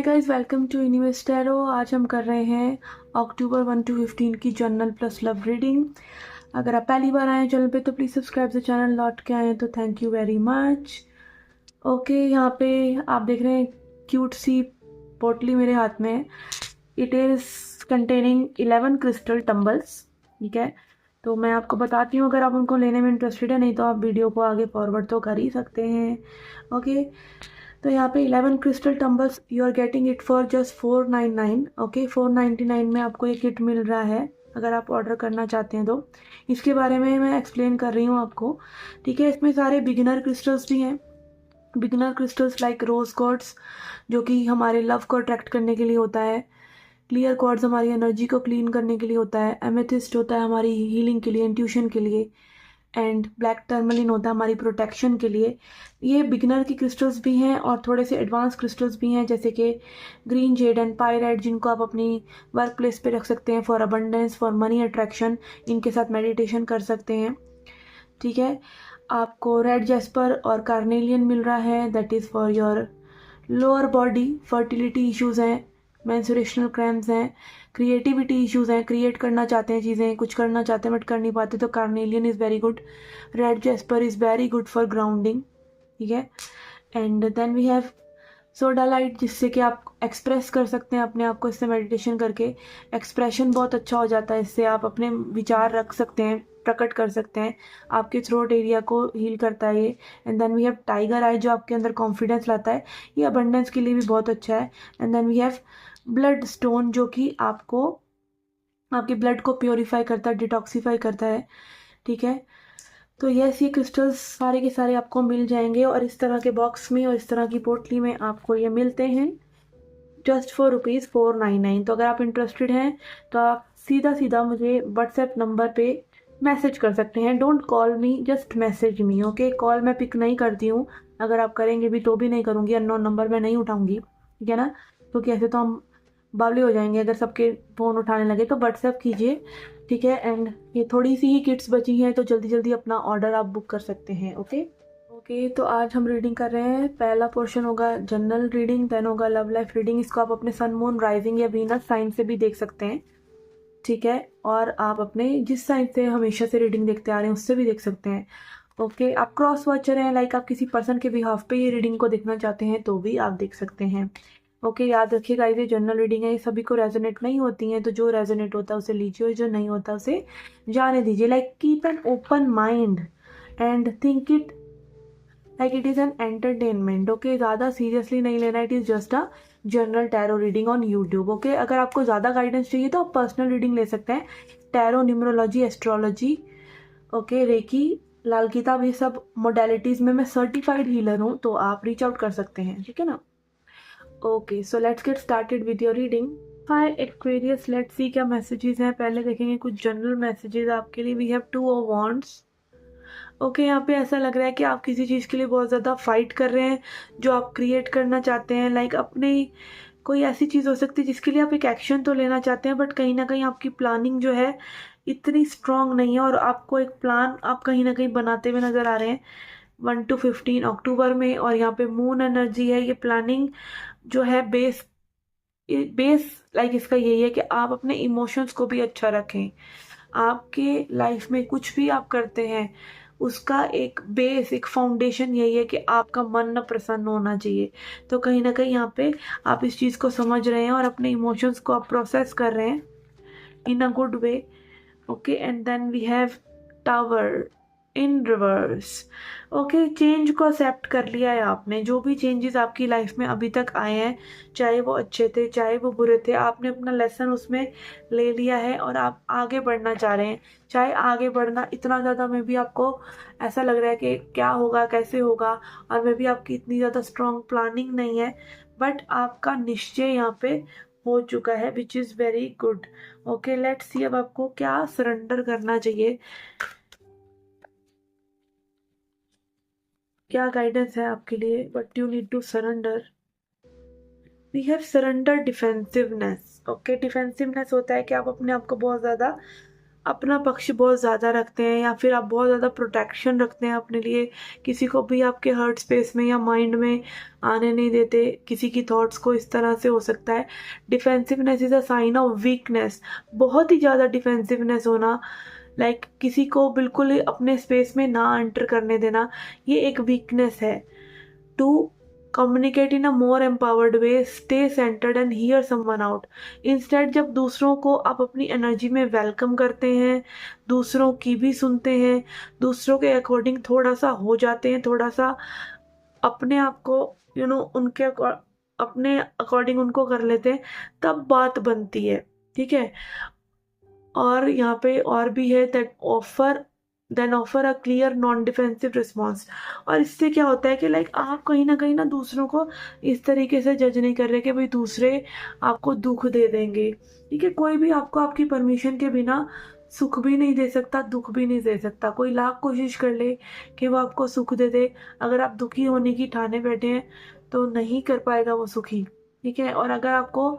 Hi guys, welcome to universe tarot. आज हम कर रहे हैं अक्टूबर 1 to 15 की जनरल प्लस लव रीडिंग। अगर आप पहली बार आए चैनल पे तो प्लीज़ सब्सक्राइब द चैनल, लौट के आए तो thank you very much. Okay, यहाँ पे आप देख रहे हैं क्यूट सी पोटली मेरे हाथ में है। It is containing 11 crystal tumbles. ठीक है, तो मैं आपको बताती हूँ, अगर आप उनको लेने में इंटरेस्टेड है, नहीं तो आप वीडियो को आगे फॉरवर्ड तो कर ही सकते हैं। ओके, तो यहाँ पे 11 crystal tumbles you are getting it for just 499। Okay, 499 में आपको ये किट मिल रहा है अगर आप ऑर्डर करना चाहते हैं तो। इसके बारे में मैं एक्सप्लेन कर रही हूँ आपको। ठीक है, इसमें सारे बिगिनर क्रिस्टल्स भी हैं। बिगिनर क्रिस्टल्स लाइक रोज क्वार्ट्ज, जो कि हमारे लव को अट्रैक्ट करने के लिए होता है। क्लियर क्वार्ट्ज हमारी एनर्जी को क्लीन करने के लिए होता है। एमेथिस्ट होता है हमारी हीलिंग के लिए, इंट्यूशन के लिए। एंड ब्लैक टर्मलिन होता है हमारी प्रोटेक्शन के लिए। ये बिगिनर की क्रिस्टल्स भी हैं और थोड़े से एडवांस क्रिस्टल्स भी हैं, जैसे कि ग्रीन जेड एंड पायराइट, जिनको आप अपनी वर्क प्लेस पे रख सकते हैं for abundance, for money attraction. इनके साथ मेडिटेशन कर सकते हैं। ठीक है, आपको रेड जेस्पर और कार्नेलियन मिल रहा है, that is for your lower body. Fertility issues हैं, मेंस्ट्रुएशनल क्रैम्प्स हैं, क्रिएटिविटी इश्यूज़ हैं, क्रिएट करना चाहते हैं चीज़ें, कुछ करना चाहते हैं बट कर नहीं पाते, तो carnelian is very good. Red jasper is very good for grounding. ठीक है, and then we have soda light, जिससे कि आप एक्सप्रेस कर सकते हैं अपने आप को। इससे मेडिटेशन करके एक्सप्रेशन बहुत अच्छा हो जाता है, इससे आप अपने विचार रख सकते हैं, प्रकट कर सकते हैं। आपके थ्रोट एरिया को हील करता है ये। And then we have tiger eye, जो आपके अंदर कॉन्फिडेंस लाता है। ये अबंडेंस के लिए भी बहुत अच्छा है। And then we have blood stone, जो कि आपको आपके ब्लड को प्योरीफाई करता है, डिटॉक्सीफाई करता है। ठीक है, तो यस, ये क्रिस्टल्स सारे के सारे आपको मिल जाएंगे और इस तरह के बॉक्स में और इस तरह की पोटली में आपको ये मिलते हैं जस्ट फॉर ₹499। तो अगर आप इंटरेस्टेड हैं तो आप सीधा सीधा मुझे व्हाट्सएप नंबर पे मैसेज कर सकते हैं। Don't call me, just message me. Okay, call मैं पिक नहीं करती हूँ, अगर आप करेंगे भी तो भी नहीं करूँगी। अननोन नंबर मैं नहीं उठाऊँगी, ठीक है ना, क्योंकि ऐसे तो हम बावले हो जाएंगे अगर सबके फ़ोन उठाने लगे। तो व्हाट्सएप कीजिए, ठीक है। एंड ये थोड़ी सी ही किट्स बची हैं, तो जल्दी जल्दी अपना ऑर्डर आप बुक कर सकते हैं। ओके ओके, तो आज हम रीडिंग कर रहे हैं। पहला पोर्शन होगा जनरल रीडिंग, देन होगा लव लाइफ रीडिंग। इसको आप अपने सन, मून, राइजिंग या वीनस साइन से भी देख सकते हैं। ठीक है, और आप अपने जिस साइन से हमेशा से रीडिंग देखते आ रहे हैं उससे भी देख सकते हैं। ओके, आप क्रॉस वॉचर हैं, लाइक आप किसी पर्सन के बिहाफ पे ये रीडिंग को देखना चाहते हैं तो भी आप देख सकते हैं। ओके, याद रखिएगा ये जनरल रीडिंग है, ये सभी को रेजोनेट नहीं होती हैं, तो जो रेजोनेट होता है उसे लीजिए और जो नहीं होता उसे जाने दीजिए। Like keep an open mind and think it like it is an entertainment. Okay, ज़्यादा सीरियसली नहीं लेना, it is just a general tarot reading on YouTube. Okay, अगर आपको ज़्यादा गाइडेंस चाहिए तो आप पर्सनल रीडिंग ले सकते हैं। Tarot, numerology, astrology, okay, reiki, Lal Kitab, ये सब मोडेलिटीज़ में मैं सर्टिफाइड हीलर हूँ, तो आप रीच आउट कर सकते हैं। ठीक है ना। Okay, so let's get started with your reading. Hi Aquarius, let's see क्या मैसेजेस हैं। पहले देखेंगे कुछ जनरल मैसेजेस आपके लिए। We have 2 of wands. Okay, यहाँ पे ऐसा लग रहा है कि आप किसी चीज़ के लिए बहुत ज़्यादा फाइट कर रहे हैं, जो आप क्रिएट करना चाहते हैं। लाइक अपने कोई ऐसी चीज़ हो सकती है जिसके लिए आप एक एक्शन तो लेना चाहते हैं, बट कहीं ना कहीं आपकी प्लानिंग जो है इतनी स्ट्रांग नहीं है, और आपको एक प्लान आप कहीं ना कहीं बनाते हुए नज़र आ रहे हैं 1 to 15 अक्टूबर में। और यहाँ पे मून एनर्जी है। ये प्लानिंग जो है बेस बेस लाइक इसका यही है कि आप अपने इमोशंस को भी अच्छा रखें। आपके लाइफ में कुछ भी आप करते हैं उसका एक बेस, एक फाउंडेशन यही है कि आपका मन न प्रसन्न होना चाहिए। तो कहीं ना कहीं यहाँ पे आप इस चीज़ को समझ रहे हैं और अपने इमोशंस को आप प्रोसेस कर रहे हैं in a good way. Okay, and then we have tower in reverse. Okay, change को एक्सेप्ट कर लिया है आपने। जो भी चेंजेस आपकी लाइफ में अभी तक आए हैं, चाहे वो अच्छे थे चाहे वो बुरे थे, आपने अपना लेसन उसमें ले लिया है और आप आगे बढ़ना चाह रहे हैं। चाहे आगे बढ़ना इतना ज़्यादा में भी आपको ऐसा लग रहा है कि क्या होगा, कैसे होगा, और में भी आपकी इतनी ज़्यादा स्ट्रॉन्ग प्लानिंग नहीं है, बट आपका निश्चय यहाँ पे हो चुका है, which is very good. Okay, let's see अब आपको क्या सरेंडर करना चाहिए, क्या गाइडेंस है आपके लिए। But you need to surrender. We have surrender defensiveness. Okay, defensiveness होता है कि आप अपने आप को बहुत ज़्यादा अपना पक्ष बहुत ज़्यादा रखते हैं या फिर आप बहुत ज़्यादा प्रोटेक्शन रखते हैं अपने लिए, किसी को भी आपके हर्ट स्पेस में या माइंड में आने नहीं देते, किसी की थॉट्स को इस तरह से हो सकता है। Defensiveness is a sign of weakness, बहुत ही ज़्यादा डिफेंसिवनेस होना, लाइक किसी को बिल्कुल अपने स्पेस में ना एंटर करने देना, ये एक वीकनेस है। To communicate in a more empowered way, stay centered and hear someone out। Instead जब दूसरों को आप अपनी एनर्जी में वेलकम करते हैं, दूसरों की भी सुनते हैं, दूसरों के अकॉर्डिंग थोड़ा सा हो जाते हैं, थोड़ा सा अपने आप को उनके अपने अकॉर्डिंग उनको कर लेते हैं, तब बात बनती है। ठीक है। और यहाँ पे और भी है that offer a clear non defensive response. और इससे क्या होता है कि लाइक आप कहीं ना दूसरों को इस तरीके से जज नहीं कर रहे कि भाई दूसरे आपको दुख दे देंगे। ठीक है। कोई भी आपको आपकी परमिशन के बिना सुख भी नहीं दे सकता, दुख भी नहीं दे सकता। कोई लाख कोशिश कर ले कि वो आपको सुख दे दे, अगर आप दुखी होने की ठाने बैठे हैं तो नहीं कर पाएगा वो सुखी। ठीक है। और अगर आपको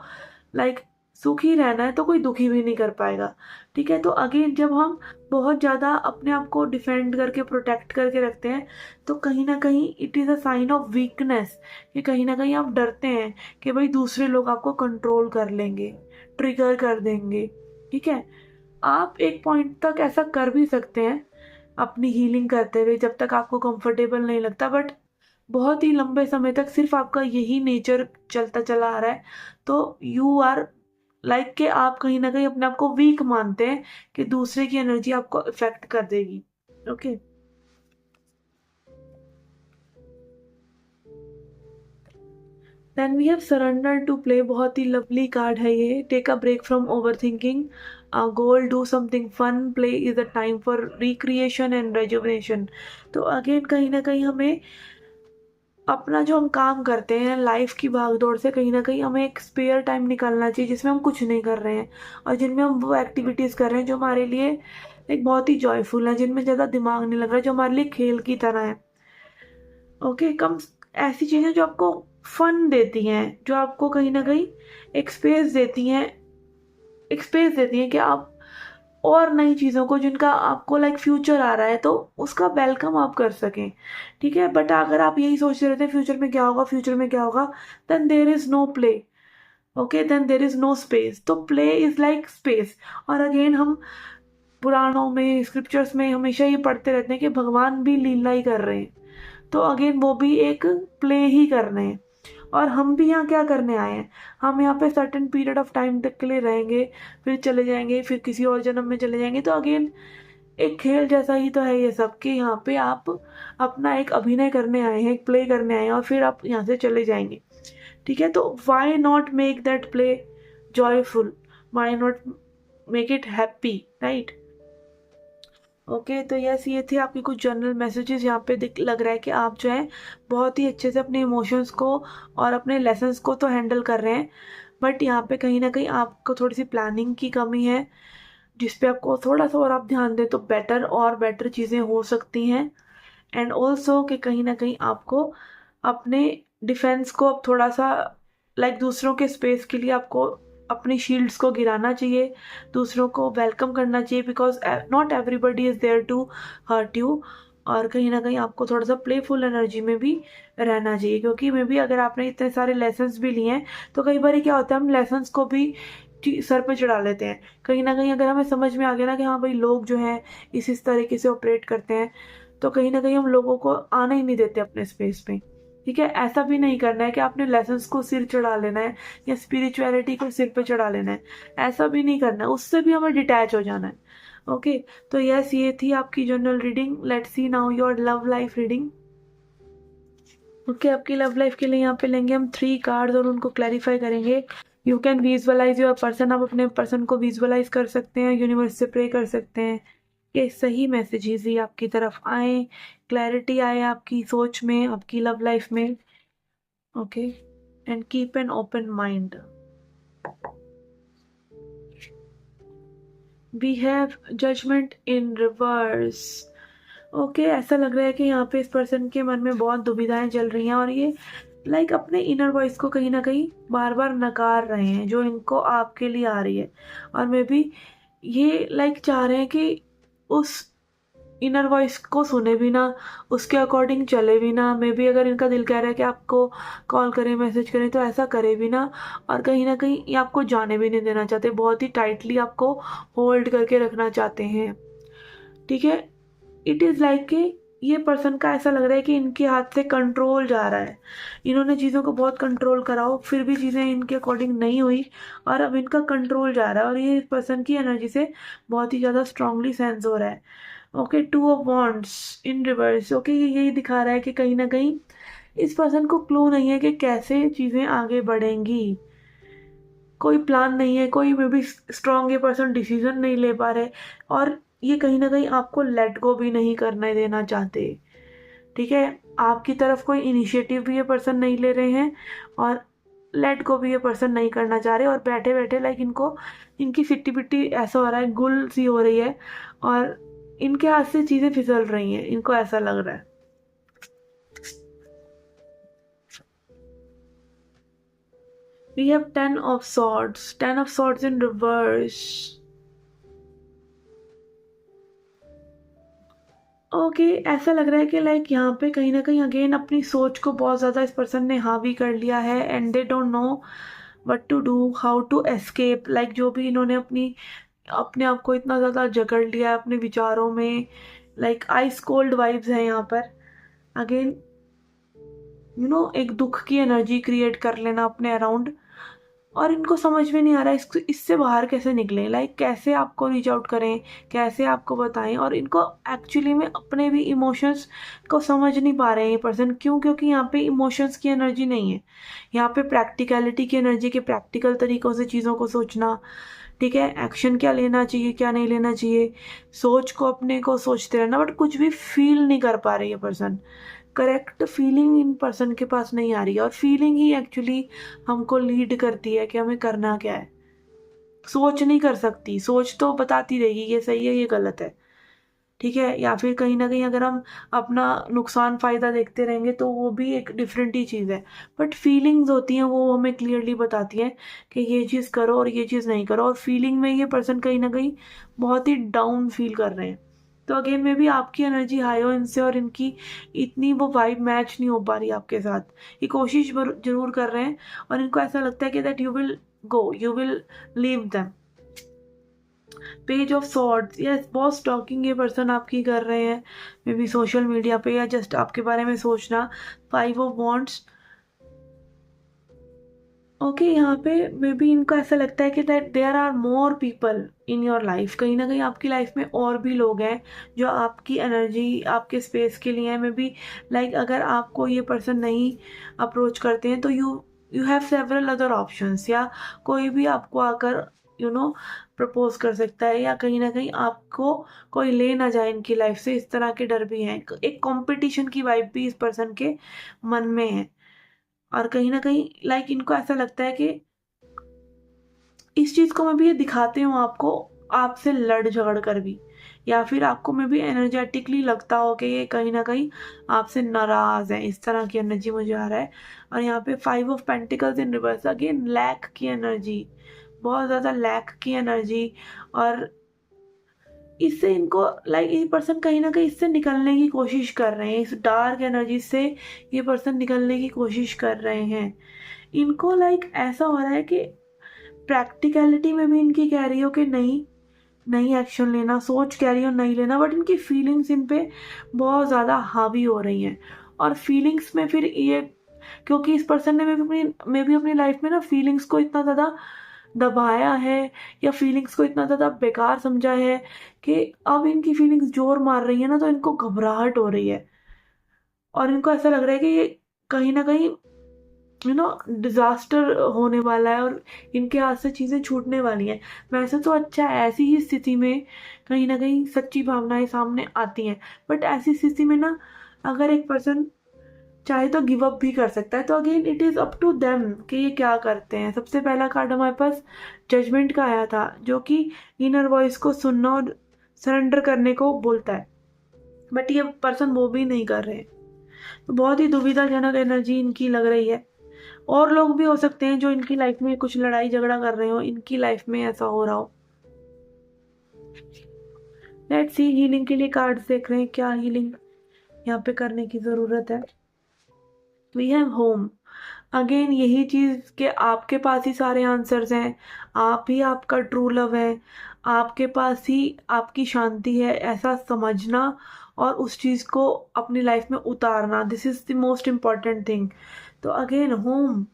लाइक सुखी रहना है तो कोई दुखी भी नहीं कर पाएगा। ठीक है। तो अगेन जब हम बहुत ज़्यादा अपने आप को डिफेंड करके प्रोटेक्ट करके रखते हैं तो कहीं ना कहीं it is a sign of weakness, कि कहीं ना कहीं आप डरते हैं कि भाई दूसरे लोग आपको कंट्रोल कर लेंगे, ट्रिगर कर देंगे। ठीक है। आप एक पॉइंट तक ऐसा कर भी सकते हैं अपनी हीलिंग करते हुए, जब तक आपको कंफर्टेबल नहीं लगता, बट बहुत ही लंबे समय तक सिर्फ आपका यही नेचर चलता चला आ रहा है तो यू आर लाइक कि आप कहीं ना कहीं अपने आप को वीक मानते हैं कि दूसरे की एनर्जी आपको इफेक्ट कर देगी। Okay. Then we have surrender to play, बहुत ही लवली कार्ड है ये। Take a break from over thinking goal, do something fun, play is a time for recreation and rejuvenation. तो अगेन कहीं ना कहीं हमें अपना जो हम काम करते हैं लाइफ की भागदौड़ से कहीं ना कहीं हमें एक स्पेयर टाइम निकालना चाहिए जिसमें हम कुछ नहीं कर रहे हैं और जिनमें हम वो एक्टिविटीज़ कर रहे हैं जो हमारे लिए एक बहुत ही जॉयफुल है, जिनमें ज़्यादा दिमाग नहीं लग रहा, जो हमारे लिए खेल की तरह है। ओके। कम ऐसी चीज़ें जो आपको फन देती हैं, जो आपको कहीं ना कहीं एक स्पेस देती हैं, कि आप और नई चीज़ों को जिनका आपको लाइक फ्यूचर आ रहा है तो उसका वेलकम आप कर सकें। ठीक है। बट अगर आप यही सोचते रहते हैं फ्यूचर में क्या होगा, फ्यूचर में क्या होगा, then there is no play. Okay. Then there is no space. तो प्ले इज़ लाइक स्पेस। और अगेन हम पुराणों में स्क्रिप्चर्स में हमेशा ये पढ़ते रहते हैं कि भगवान भी लीला ही कर रहे हैं, तो अगेन वो भी एक प्ले ही कर रहे हैं। और हम भी यहाँ क्या करने आए हैं, हम यहाँ पे सर्टेन पीरियड ऑफ टाइम तक के लिए रहेंगे, फिर चले जाएंगे, फिर किसी और जन्म में चले जाएंगे। तो अगेन एक खेल जैसा ही तो है ये सब, कि यहाँ पे आप अपना एक अभिनय करने आए हैं, एक प्ले करने आए हैं और फिर आप यहाँ से चले जाएंगे। ठीक है। तो why not make that play joyful, why not make it happy, right. Okay. तो यस, ये थे आपके कुछ जनरल मैसेजेस। यहाँ पे लग रहा है कि आप जो है बहुत ही अच्छे से अपने इमोशंस को और अपने लेसन्स को तो हैंडल कर रहे हैं, बट यहाँ पे कहीं ना कहीं आपको थोड़ी सी प्लानिंग की कमी है, जिस पे आपको थोड़ा सा और आप ध्यान दें तो बेटर और बेटर चीज़ें हो सकती हैं। एंड ऑल्सो कि कहीं ना कहीं आपको अपने डिफेंस को अब थोड़ा सा लाइक दूसरों के स्पेस के लिए आपको अपनी शील्ड्स को गिराना चाहिए, दूसरों को वेलकम करना चाहिए, because not everybody is there to hurt you. और कहीं ना कहीं आपको थोड़ा सा प्लेफुल एनर्जी में भी रहना चाहिए, क्योंकि मे बी अगर आपने इतने सारे लेसन्स भी लिए हैं तो कई बार क्या होता है हम लेसन्स को भी सर पे चढ़ा लेते हैं। कहीं ना कहीं अगर हमें समझ में आ गया ना कि हाँ भाई लोग जो हैं इस तरीके से ऑपरेट करते हैं, तो कहीं ना कहीं हम लोगों को आना ही नहीं देते अपने स्पेस पे। ठीक है। ऐसा भी नहीं करना है कि आपने लेसन्स को सिर चढ़ा लेना है या स्पिरिचुअलिटी को सिर पे चढ़ा लेना है, ऐसा भी नहीं करना है, उससे भी हमें डिटैच हो जाना है। ओके। तो यस, ये थी आपकी general reading. Let's see now your love life reading. Okay. आपकी लव लाइफ के लिए यहाँ पे लेंगे हम 3 कार्ड्स और उनको क्लैरिफाई करेंगे। You can visualise your person, आप अपने पर्सन को विजुअलाइज कर सकते हैं, यूनिवर्स से प्रे कर सकते हैं कि सही मैसेजेस ही आपकी तरफ आए, क्लैरिटी आए आपकी सोच में, आपकी लव लाइफ में। Okay. And keep an open mind. We have judgement in reverse. Okay. ऐसा लग रहा है कि यहाँ पे इस पर्सन के मन में बहुत दुविधाएं चल रही हैं और ये लाइक अपने इनर वॉइस को कहीं ना कहीं बार बार नकार रहे हैं जो इनको आपके लिए आ रही है। और मे बी ये लाइक चाह रहे हैं कि उस इनर वॉइस को सुने भी ना, उसके अकॉर्डिंग चले भी ना। मे बी अगर इनका दिल कह रहा है कि आपको कॉल करें, मैसेज करें, तो ऐसा करे भी ना। और कहीं ना कहीं ये आपको जाने भी नहीं देना चाहते, बहुत ही टाइटली आपको होल्ड करके रखना चाहते हैं। ठीक है, इट इज़ लाइक कि ये पर्सन का ऐसा लग रहा है कि इनके हाथ से कंट्रोल जा रहा है। इन्होंने चीज़ों को बहुत कंट्रोल करा हो, फिर भी चीज़ें इनके अकॉर्डिंग नहीं हुई, और अब इनका कंट्रोल जा रहा है, और ये पर्सन की एनर्जी से बहुत ही ज़्यादा स्ट्रांगली सेंस हो रहा है। Okay, 2 of wands in reverse. Okay, ये यही दिखा रहा है कि कहीं ना कहीं इस पर्सन को क्लू नहीं है कि कैसे चीज़ें आगे बढ़ेंगी। कोई प्लान नहीं है, कोई मे बी स्ट्रांग ये पर्सन डिसीजन नहीं ले पा रहे, और ये कहीं ना कहीं आपको लेट गो भी नहीं करने देना चाहते। ठीक है, आपकी तरफ कोई इनिशिएटिव भी ये पर्सन नहीं ले रहे हैं, और लेट गो भी ये पर्सन नहीं करना चाह रहे, और बैठे बैठे लाइक इनको इनकी सिट्टी पिट्टी ऐसा हो रहा है, गुल सी हो रही है, और इनके हाथ से चीज़ें फिसल रही हैं, इनको ऐसा लग रहा है। We have 10 of Swords, 10 of Swords in reverse. Okay, ऐसा लग रहा है कि लाइक यहाँ पे कहीं ना कहीं अगेन अपनी सोच को बहुत ज़्यादा इस पर्सन ने हावी कर लिया है, and they don't know what to do, how to escape. Like जो भी इन्होंने अपने आप को इतना ज़्यादा जकड़ लिया है अपने विचारों में, लाइक आइस कोल्ड वाइब्स हैं यहाँ पर। अगेन एक दुख की एनर्जी क्रिएट कर लेना अपने अराउंड, और इनको समझ में नहीं आ रहा है इससे बाहर कैसे निकलें, लाइक कैसे आपको रीच आउट करें, कैसे आपको बताएं। और इनको एक्चुअली में अपने भी इमोशंस को समझ नहीं पा रहे हैं ये पर्सन। क्यों? क्योंकि यहाँ पे इमोशंस की एनर्जी नहीं है, यहाँ पे प्रैक्टिकलिटी की एनर्जी के प्रैक्टिकल तरीक़ों से चीज़ों को सोचना। ठीक है, एक्शन क्या लेना चाहिए, क्या नहीं लेना चाहिए, सोच को अपने को सोचते रहना, बट कुछ भी फील नहीं कर पा रहे ये person. Correct feeling in person के पास नहीं आ रही है, और फीलिंग ही एक्चुअली हमको लीड करती है कि हमें करना क्या है। सोच नहीं कर सकती, सोच तो बताती रहेगी ये सही है, ये गलत है। ठीक है, या फिर कहीं ना कहीं अगर हम अपना नुकसान फ़ायदा देखते रहेंगे तो वो भी एक डिफरेंट ही चीज़ है। बट फीलिंग्स होती हैं, वो हमें क्लियरली बताती हैं कि ये चीज़ करो और ये चीज़ नहीं करो, और फीलिंग में ये पर्सन कहीं ना कहीं बहुत ही डाउन फील कर रहे हैं। तो अगेन में भी आपकी एनर्जी हाई हो इनसे, और इनकी इतनी वो वाइब मैच नहीं हो पा रही आपके साथ। ये कोशिश जरूर कर रहे हैं, और इनको ऐसा लगता है कि that you will leave them. Page of swords, yes, बहुत स्टॉकिंग ये पर्सन आपकी कर रहे हैं, मे बी सोशल मीडिया पे, या जस्ट आपके बारे में सोचना। 5 ऑफ वॉन्ड्स। ओके, यहाँ पे मे बी इनको ऐसा लगता है कि that there are more people in your life. कहीं ना कहीं आपकी लाइफ में और भी लोग हैं जो आपकी एनर्जी, आपके स्पेस के लिए हैं। मे बी लाइक अगर आपको ये पर्सन नहीं अप्रोच करते हैं तो you have several other options, या कोई भी आपको आकर प्रपोज कर सकता है, या कहीं ना कहीं आपको कोई ले ना जाए इनकी लाइफ से, इस तरह के डर भी हैं। एक कंपटीशन की वाइब भी इस पर्सन के मन में है, और कहीं ना कहीं लाइक इनको ऐसा लगता है कि इस चीज़ को मैं भी ये दिखाते हूँ आपको, आपसे लड़ झगड़ कर भी, या फिर आपको मैं भी एनर्जेटिकली लगता हो कि ये कहीं ना कहीं आपसे नाराज़ है। इस तरह की एनर्जी मुझे आ रहा है। और यहाँ पे 5 of pentacles in reverse, again lack की एनर्जी, बहुत ज़्यादा लैक की एनर्जी। और इससे इनको लाइक ये पर्सन कहीं ना कहीं इससे निकलने की कोशिश कर रहे हैं, इस डार्क एनर्जी से ये पर्सन निकलने की कोशिश कर रहे हैं। इनको लाइक ऐसा हो रहा है कि प्रैक्टिकलिटी में भी इनकी कह रही हो कि नहीं नहीं एक्शन लेना, सोच कह रही हो नहीं लेना, बट इनकी फीलिंग्स इन पे बहुत ज़्यादा हावी हो रही हैं। और फीलिंग्स में फिर ये, क्योंकि इस पर्सन ने मैं भी अपनी लाइफ में ना फीलिंग्स को इतना ज़्यादा दबाया है, या फीलिंग्स को इतना ज़्यादा बेकार समझा है कि अब इनकी फीलिंग्स जोर मार रही है ना, तो इनको घबराहट हो रही है, और इनको ऐसा लग रहा है कि ये कहीं ना कहीं डिजास्टर होने वाला है, और इनके हाथ से चीज़ें छूटने वाली हैं। वैसे तो अच्छा है, ऐसी ही स्थिति में कहीं ना कहीं सच्ची भावनाएं सामने आती हैं, बट ऐसी स्थिति में ना अगर एक पर्सन चाहे तो गिव अप भी कर सकता है। तो again it is up to them कि ये क्या करते हैं। सबसे पहला कार्ड हमारे पास जजमेंट का आया था, जो कि इनर वॉइस को सुनना और सरेंडर करने को बोलता है, बट ये पर्सन वो भी नहीं कर रहे हैं। तो बहुत ही दुविधाजनक एनर्जी इनकी लग रही है। और लोग भी हो सकते हैं जो इनकी लाइफ में कुछ लड़ाई झगड़ा कर रहे हो, इनकी लाइफ में ऐसा हो रहा हो। लेट्स सी, हीलिंग के लिए कार्ड्स देख रहे हैं, क्या हीलिंग यहाँ पे करने की ज़रूरत है। We have home. अगेन यही चीज़ कि आपके पास ही सारे आंसर्स हैं, आप ही आपका ट्रू लव है, आपके पास ही आपकी शांति है, ऐसा समझना और उस चीज़ को अपनी लाइफ में उतारना, this is the most important thing. तो अगेन होम,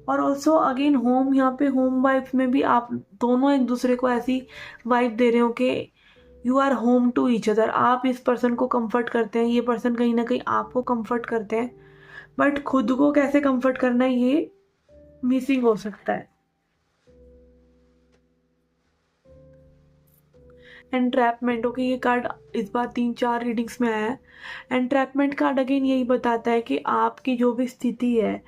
और ऑल्सो अगेन होम, यहाँ पे होम वाइफ में भी आप दोनों एक दूसरे को ऐसी वाइब दे रहे हो कि you are home to each other. आप इस पर्सन को कंफर्ट करते हैं, ये पर्सन कहीं ना कहीं आपको कंफर्ट करते हैं, बट खुद को कैसे कंफर्ट करना है ये मिसिंग हो सकता है। एंट्रैपमेंट, ओके, ये कार्ड इस बार 3-4 रीडिंग्स में आया है। एंट्रैपमेंट कार्ड अगेन यही बताता है कि आपकी जो भी स्थिति है,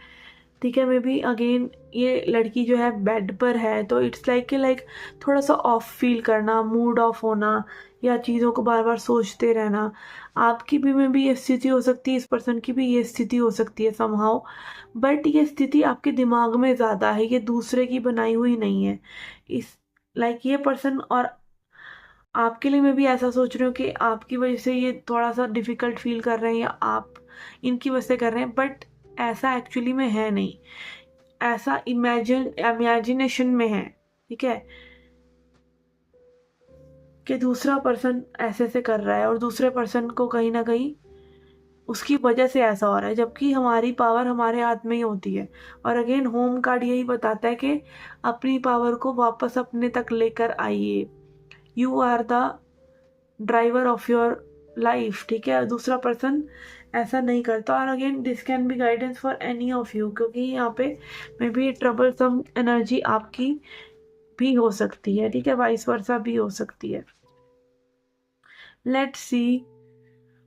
ठीक है, मे बी अगेन ये लड़की जो है बेड पर है, तो इट्स लाइक कि थोड़ा सा ऑफ फील करना, मूड ऑफ होना, या चीज़ों को बार बार सोचते रहना। आपकी भी में भी ये स्थिति हो सकती है, इस पर्सन की भी ये स्थिति हो सकती है समहाउ, बट ये स्थिति आपके दिमाग में ज़्यादा है, ये दूसरे की बनाई हुई नहीं है। इस ये पर्सन और आपके लिए मैं भी ऐसा सोच रही हूँ कि आपकी वजह से ये थोड़ा सा डिफ़िकल्ट फील कर रहे हैं, या आप इनकी वजह से कर रहे हैं, बट ऐसा एक्चुअली में है नहीं, ऐसा इमेजिनेशन में है, ठीक है, कि दूसरा पर्सन ऐसे से कर रहा है और दूसरे पर्सन को कहीं ना कहीं उसकी वजह से ऐसा हो रहा है, जबकि हमारी पावर हमारे हाथ में ही होती है। और अगेन होम कार्ड यही बताता है कि अपनी पावर को वापस अपने तक लेकर आइए, you are the driver of your life, ठीक है, दूसरा पर्सन ऐसा नहीं करता। और again this can be guidance for any of you, क्योंकि यहाँ पे मे बी ट्रबलसम एनर्जी आपकी भी हो सकती है, ठीक है, वाइस वर्सा भी हो सकती है। लेट्स सी,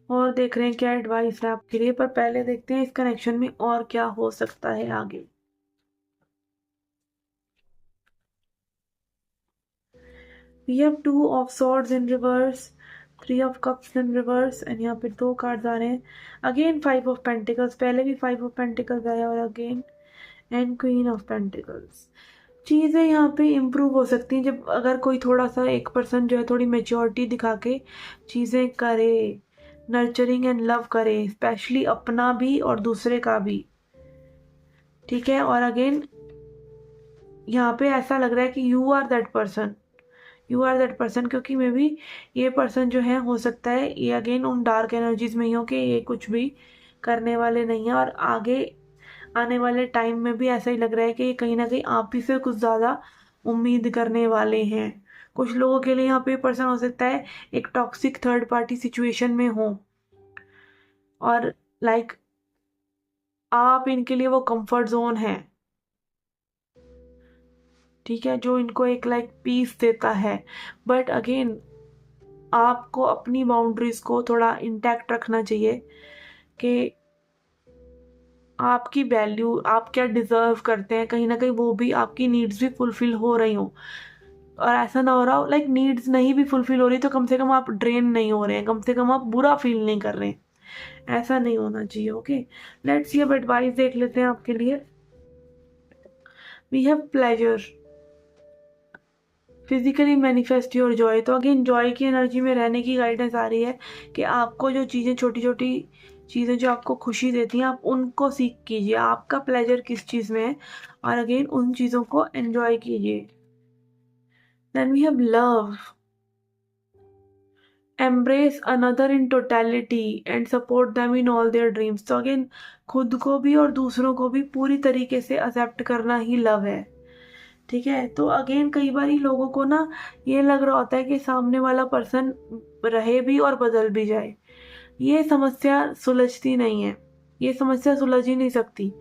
और देख रहे हैं क्या एडवाइस है आपके लिए, पर पहले देखते हैं इस कनेक्शन में और क्या हो सकता है आगे। We have 2 of swords in reverse, 3 of cups in reverse, and यहाँ पे 2 कार्ड्स आ रहे हैं। अगेन 5 of pentacles, पहले भी 5 of pentacles आया, और again and queen of pentacles. चीज़ें यहाँ पे इम्प्रूव हो सकती हैं जब अगर कोई थोड़ा सा एक पर्सन जो है थोड़ी मेच्योरिटी दिखा के चीज़ें करे, नर्चरिंग एंड लव करे, स्पेशली अपना भी और दूसरे का भी, ठीक है। और अगेन यहाँ पे ऐसा लग रहा है कि you are that person, you are that person, क्योंकि मे बी ये पर्सन जो है हो सकता है ये अगेन उन डार्क एनर्जीज में ही हो कि ये कुछ भी करने वाले नहीं है, और आगे आने वाले टाइम में भी ऐसा ही लग रहा है कि ये कहीं ना कहीं आप ही से कुछ ज़्यादा उम्मीद करने वाले हैं। कुछ लोगों के लिए यहाँ पे पर्सन हो सकता है एक टॉक्सिक थर्ड पार्टी सिचुएशन में हो, और आप इनके लिए वो कंफर्ट जोन है, ठीक है, जो इनको एक पीस देता है। बट अगेन आपको अपनी बाउंड्रीज को थोड़ा इंटैक्ट रखना चाहिए कि आपकी वैल्यू, आप क्या डिजर्व करते हैं, कहीं ना कहीं वो भी आपकी नीड्स भी फुलफिल हो रही हो, और ऐसा ना हो रहा हो नीड्स नहीं भी फुलफिल हो रही तो कम से कम आप ड्रेन नहीं हो रहे हैं, कम से कम आप बुरा फील नहीं कर रहे हैं, ऐसा नहीं होना चाहिए। ओके, लेट्स सी अब एडवाइस देख लेते हैं आपके लिए। We have pleasure, physically manifest your joy, तो अगेन जॉय की एनर्जी में रहने की गाइडेंस आ रही है कि आपको जो चीज़ें, छोटी छोटी चीज़ें जो आपको खुशी देती हैं, आप उनको सीख कीजिए, आपका प्लेजर किस चीज़ में है, और अगेन उन चीज़ों को एंजॉय कीजिए। Then we have love, embrace another in totality and support them in all their dreams, तो अगेन खुद को भी और दूसरों को भी पूरी तरीके से एक्सेप्ट करना ही लव है, ठीक है। तो अगेन कई बार लोगों को ना ये लग रहा होता है कि सामने वाला पर्सन रहे भी और बदल भी जाए, ये समस्या सुलझती नहीं है, ये समस्या सुलझ ही नहीं सकती।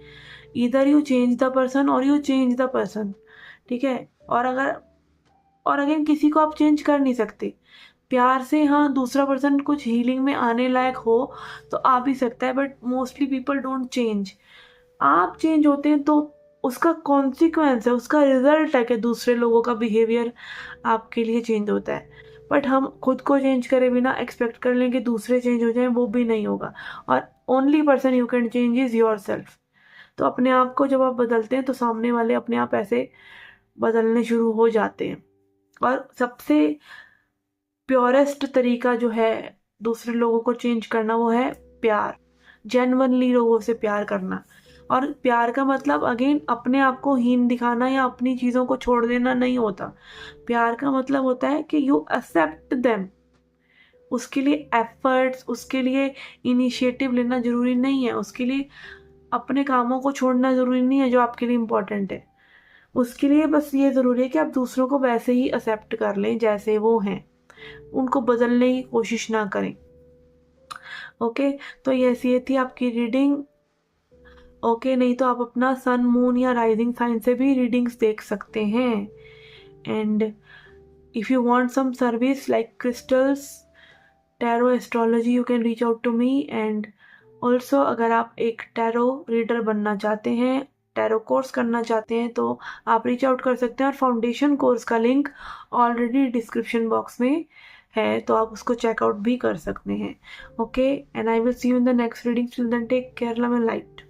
इधर यू चेंज द पर्सन और यू चेंज द पर्सन, ठीक है। और अगेन किसी को आप चेंज कर नहीं सकते, प्यार से हाँ दूसरा पर्सन कुछ हीलिंग में आने लायक हो तो आ भी सकता है, but mostly people don't change. आप चेंज होते हैं तो उसका कॉन्सिक्वेंस है, उसका रिजल्ट है कि दूसरे लोगों का बिहेवियर आपके लिए चेंज होता है। बट हम खुद को चेंज करे बिना एक्सपेक्ट कर लें कि दूसरे चेंज हो जाएं, वो भी नहीं होगा। और only person you can change is your self. तो अपने आप को जब आप बदलते हैं तो सामने वाले अपने आप ऐसे बदलने शुरू हो जाते हैं। और सबसे प्योरेस्ट तरीका जो है दूसरे लोगों को चेंज करना वो है प्यार, जेन्युइनली लोगों से प्यार करना। और प्यार का मतलब अगेन अपने आप को हीन दिखाना या अपनी चीज़ों को छोड़ देना नहीं होता। प्यार का मतलब होता है कि यू एक्सेप्ट देम, उसके लिए एफर्ट्स, उसके लिए इनिशिएटिव लेना ज़रूरी नहीं है, उसके लिए अपने कामों को छोड़ना ज़रूरी नहीं है जो आपके लिए इम्पोर्टेंट है। उसके लिए बस ये ज़रूरी है कि आप दूसरों को वैसे ही एक्सेप्ट कर लें जैसे वो हैं, उनको बदलने की कोशिश ना करें। ओके, तो ये थी आपकी रीडिंग। ओके, नहीं तो आप अपना सन, मून या राइजिंग साइन से भी रीडिंग्स देख सकते हैं। And if you want some service like crystals, tarot, astrology, you can reach out to me. And also अगर आप एक टैरो रीडर बनना चाहते हैं, टैरो कोर्स करना चाहते हैं, तो आप रीच आउट कर सकते हैं। और फाउंडेशन कोर्स का लिंक ऑलरेडी डिस्क्रिप्शन बॉक्स में है, तो आप उसको चेकआउट भी कर सकते हैं। Okay, and I will see you in the next reading. Till then take care, love and light.